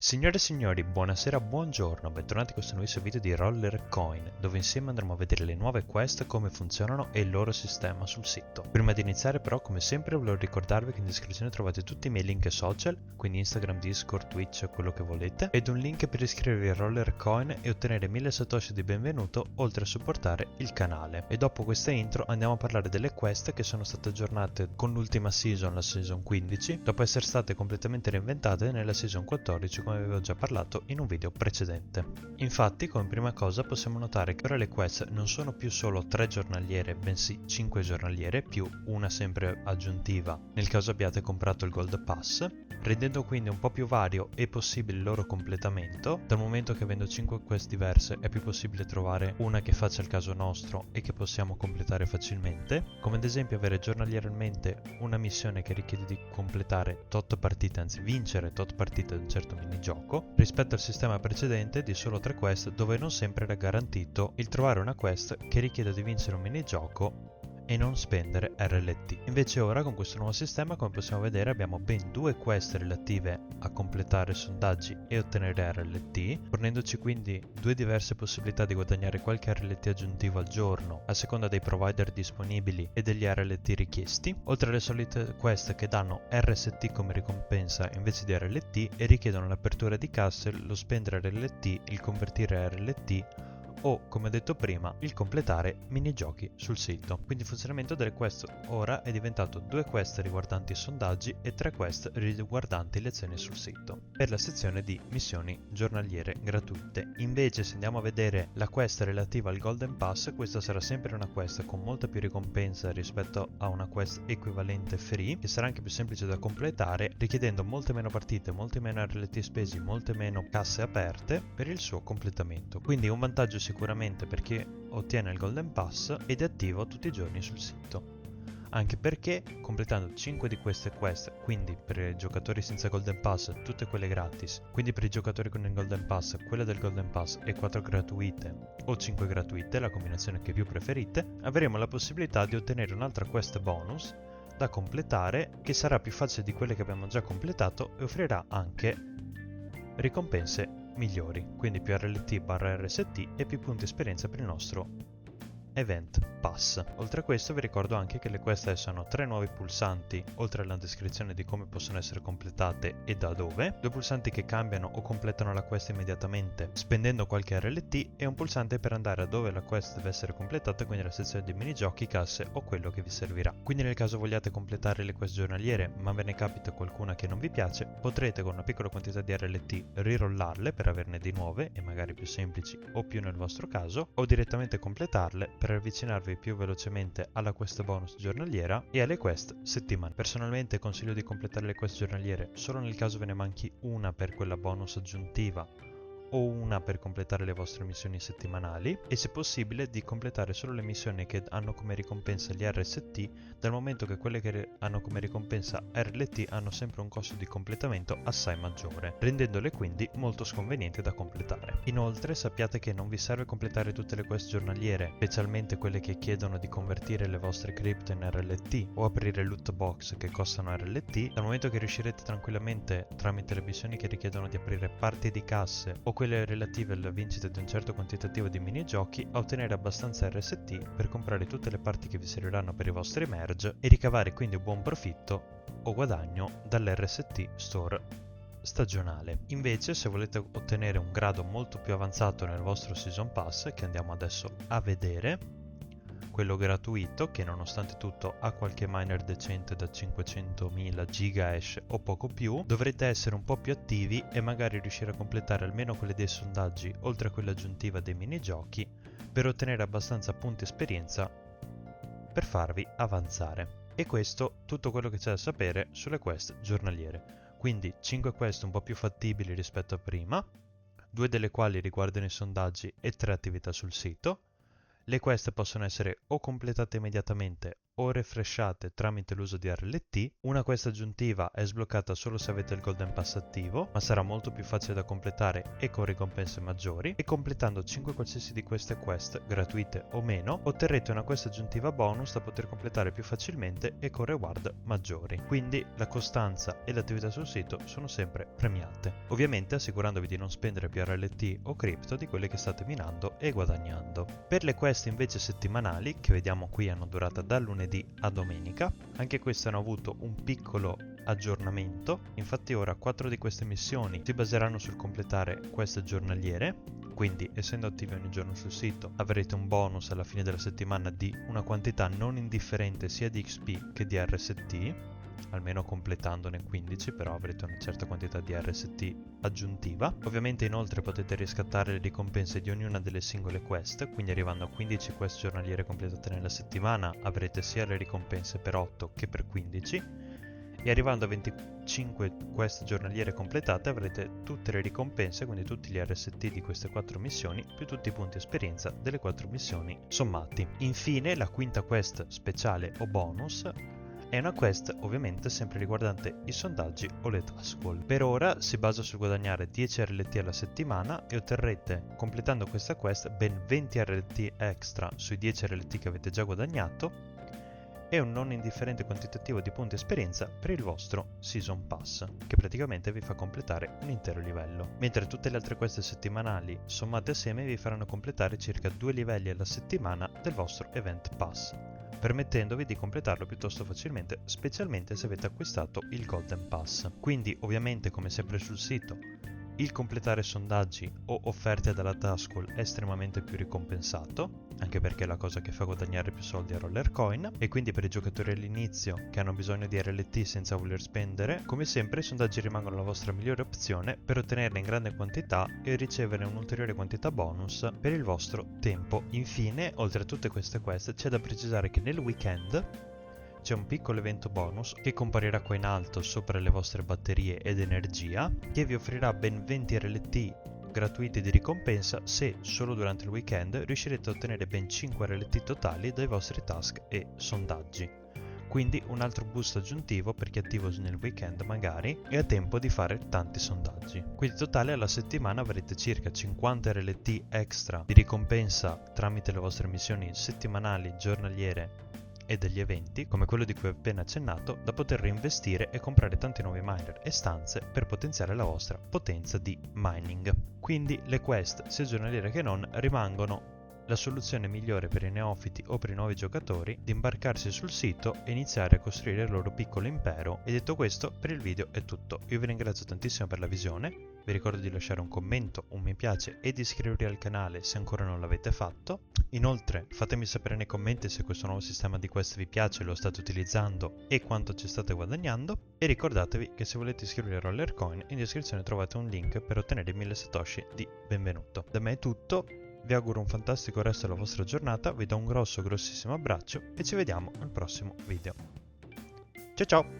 Signore e signori, buonasera, buongiorno, bentornati in questo nuovissimo video di Roller Coin, dove insieme andremo a vedere le nuove quest, come funzionano e il loro sistema sul sito. Prima di iniziare però, come sempre, volevo ricordarvi che in descrizione trovate tutti i miei link social, quindi Instagram, Discord, Twitch, quello che volete, ed un link per iscrivervi a Roller Coin e ottenere 1000 satoshi di benvenuto, oltre a supportare il canale. E dopo questa intro andiamo a parlare delle quest che sono state aggiornate con l'ultima season, la season 15, dopo essere state completamente reinventate nella season 14, come avevo già parlato in un video precedente. Infatti, come prima cosa possiamo notare che ora le quest non sono più solo 3 giornaliere, bensì 5 giornaliere, più una sempre aggiuntiva nel caso abbiate comprato il Gold Pass, rendendo quindi un po' più vario e possibile il loro completamento, dal momento che avendo 5 quest diverse è più possibile trovare una che faccia il caso nostro e che possiamo completare facilmente, come ad esempio avere giornalieramente una missione che richiede di completare tot partite, anzi vincere tot partite di un certo minigioco, rispetto al sistema precedente di solo 3 quest dove non sempre era garantito il trovare una quest che richieda di vincere un minigioco e non spendere RLT. Invece ora con questo nuovo sistema, come possiamo vedere, abbiamo ben 2 quest relative a completare sondaggi e ottenere RLT, fornendoci quindi 2 diverse possibilità di guadagnare qualche RLT aggiuntivo al giorno a seconda dei provider disponibili e degli RLT richiesti, oltre alle solite quest che danno RST come ricompensa invece di RLT e richiedono l'apertura di casse, lo spendere RLT, il convertire RLT o, come detto prima, il completare minigiochi sul sito. Quindi il funzionamento delle quest ora è diventato 2 quest riguardanti sondaggi e 3 quest riguardanti lezioni sul sito, per la sezione di missioni giornaliere gratuite. Invece, se andiamo a vedere la quest relativa al Golden Pass, questa sarà sempre una quest con molta più ricompensa rispetto a una quest equivalente free, che sarà anche più semplice da completare, richiedendo molte meno partite, molti meno RLT spesi, molte meno casse aperte per il suo completamento. Quindi un vantaggio sicuramente per chi ottiene il Golden Pass ed è attivo tutti i giorni sul sito. Anche perché completando 5 di queste quest, quindi per i giocatori senza Golden Pass tutte quelle gratis, quindi per i giocatori con il Golden Pass quelle del Golden Pass e 4 gratuite o 5 gratuite, la combinazione che più preferite, avremo la possibilità di ottenere un'altra quest bonus da completare che sarà più facile di quelle che abbiamo già completato e offrirà anche ricompense migliori, quindi più RLT/RST e più punti esperienza per il nostro Event Pass. Oltre a questo vi ricordo anche che le quest adesso hanno 3 nuovi pulsanti, oltre alla descrizione di come possono essere completate e da dove, 2 pulsanti che cambiano o completano la quest immediatamente spendendo qualche RLT e un pulsante per andare a dove la quest deve essere completata, quindi la sezione di minigiochi, casse o quello che vi servirà. Quindi nel caso vogliate completare le quest giornaliere ma ve ne capita qualcuna che non vi piace, potrete con una piccola quantità di RLT rirollarle per averne di nuove e magari più semplici o più nel vostro caso, o direttamente completarle per avvicinarvi più velocemente alla quest bonus giornaliera e alle quest settimanali. Personalmente consiglio di completare le quest giornaliere solo nel caso ve ne manchi una per quella bonus aggiuntiva o una per completare le vostre missioni settimanali, e se possibile di completare solo le missioni che hanno come ricompensa gli RST, dal momento che quelle che hanno come ricompensa RLT hanno sempre un costo di completamento assai maggiore, rendendole quindi molto sconvenienti da completare. Inoltre sappiate che non vi serve completare tutte le quest giornaliere, specialmente quelle che chiedono di convertire le vostre cripto in RLT o aprire loot box che costano RLT, dal momento che riuscirete tranquillamente tramite le missioni che richiedono di aprire parti di casse o quelle relative alla vincita di un certo quantitativo di minigiochi, a ottenere abbastanza RST per comprare tutte le parti che vi serviranno per i vostri merge e ricavare quindi un buon profitto o guadagno dall'RST Store stagionale. Invece, se volete ottenere un grado molto più avanzato nel vostro Season Pass, che andiamo adesso a vedere, quello gratuito, che nonostante tutto ha qualche miner decente da 500.000 gigahash o poco più, dovrete essere un po' più attivi e magari riuscire a completare almeno quelle dei sondaggi, oltre a quella aggiuntiva dei minigiochi, per ottenere abbastanza punti esperienza per farvi avanzare. E questo tutto quello che c'è da sapere sulle quest giornaliere. Quindi 5 quest un po' più fattibili rispetto a prima, 2 delle quali riguardano i sondaggi e 3 attività sul sito. Le quest possono essere o completate immediatamente o refreshate tramite l'uso di RLT. Una quest aggiuntiva è sbloccata solo se avete il Golden Pass attivo, ma sarà molto più facile da completare e con ricompense maggiori, e completando 5 qualsiasi di queste quest, gratuite o meno, otterrete una quest aggiuntiva bonus da poter completare più facilmente e con reward maggiori. Quindi la costanza e l'attività sul sito sono sempre premiate, ovviamente assicurandovi di non spendere più RLT o cripto di quelle che state minando e guadagnando. Per le quest invece settimanali, che vediamo qui hanno durata da lunedì a domenica, anche queste hanno avuto un piccolo aggiornamento. Infatti ora 4 di queste missioni si baseranno sul completare quest giornaliere, quindi essendo attivi ogni giorno sul sito avrete un bonus alla fine della settimana di una quantità non indifferente sia di XP che di RST, almeno completandone 15, però avrete una certa quantità di RST aggiuntiva. Ovviamente inoltre potete riscattare le ricompense di ognuna delle singole quest, quindi arrivando a 15 quest giornaliere completate nella settimana avrete sia le ricompense per 8 che per 15, e arrivando a 25 quest giornaliere completate avrete tutte le ricompense, quindi tutti gli RST di queste 4 missioni più tutti i punti esperienza delle 4 missioni sommati. Infine la quinta quest speciale o bonus è una quest ovviamente sempre riguardante i sondaggi o le task wall. Per ora si basa sul guadagnare 10 RLT alla settimana e otterrete, completando questa quest, ben 20 RLT extra sui 10 RLT che avete già guadagnato e un non indifferente quantitativo di punti esperienza per il vostro Season Pass, che praticamente vi fa completare un intero livello, mentre tutte le altre quest settimanali sommate assieme vi faranno completare circa 2 livelli alla settimana del vostro Event Pass, permettendovi di completarlo piuttosto facilmente, specialmente se avete acquistato il Golden Pass. Quindi ovviamente, come sempre sul sito, il completare sondaggi o offerte dalla task wall è estremamente più ricompensato, anche perché è la cosa che fa guadagnare più soldi a Rollercoin, e quindi per i giocatori all'inizio che hanno bisogno di RLT senza voler spendere, come sempre i sondaggi rimangono la vostra migliore opzione per ottenerle in grande quantità e ricevere un'ulteriore quantità bonus per il vostro tempo. Infine, oltre a tutte queste quest, c'è da precisare che nel weekend c'è un piccolo evento bonus che comparirà qua in alto sopra le vostre batterie ed energia, che vi offrirà ben 20 RLT gratuiti di ricompensa se solo durante il weekend riuscirete a ottenere ben 5 RLT totali dai vostri task e sondaggi. Quindi un altro boost aggiuntivo per chi è attivo nel weekend magari e ha tempo di fare tanti sondaggi. Quindi in totale alla settimana avrete circa 50 RLT extra di ricompensa tramite le vostre missioni settimanali, giornaliere e degli eventi, come quello di cui ho appena accennato, da poter reinvestire e comprare tanti nuovi miner e stanze per potenziare la vostra potenza di mining. Quindi le quest, sia giornaliere che non, rimangono la soluzione migliore per i neofiti o per i nuovi giocatori di imbarcarsi sul sito e iniziare a costruire il loro piccolo impero. E detto questo, per il video è tutto. Io vi ringrazio tantissimo per la visione. Vi ricordo di lasciare un commento, un mi piace e di iscrivervi al canale se ancora non l'avete fatto. Inoltre fatemi sapere nei commenti se questo nuovo sistema di quest vi piace, lo state utilizzando e quanto ci state guadagnando. E ricordatevi che se volete iscrivervi a Rollercoin in descrizione trovate un link per ottenere 1000 satoshi di benvenuto. Da me è tutto, vi auguro un fantastico resto della vostra giornata, vi do un grossissimo abbraccio e ci vediamo al prossimo video. Ciao ciao!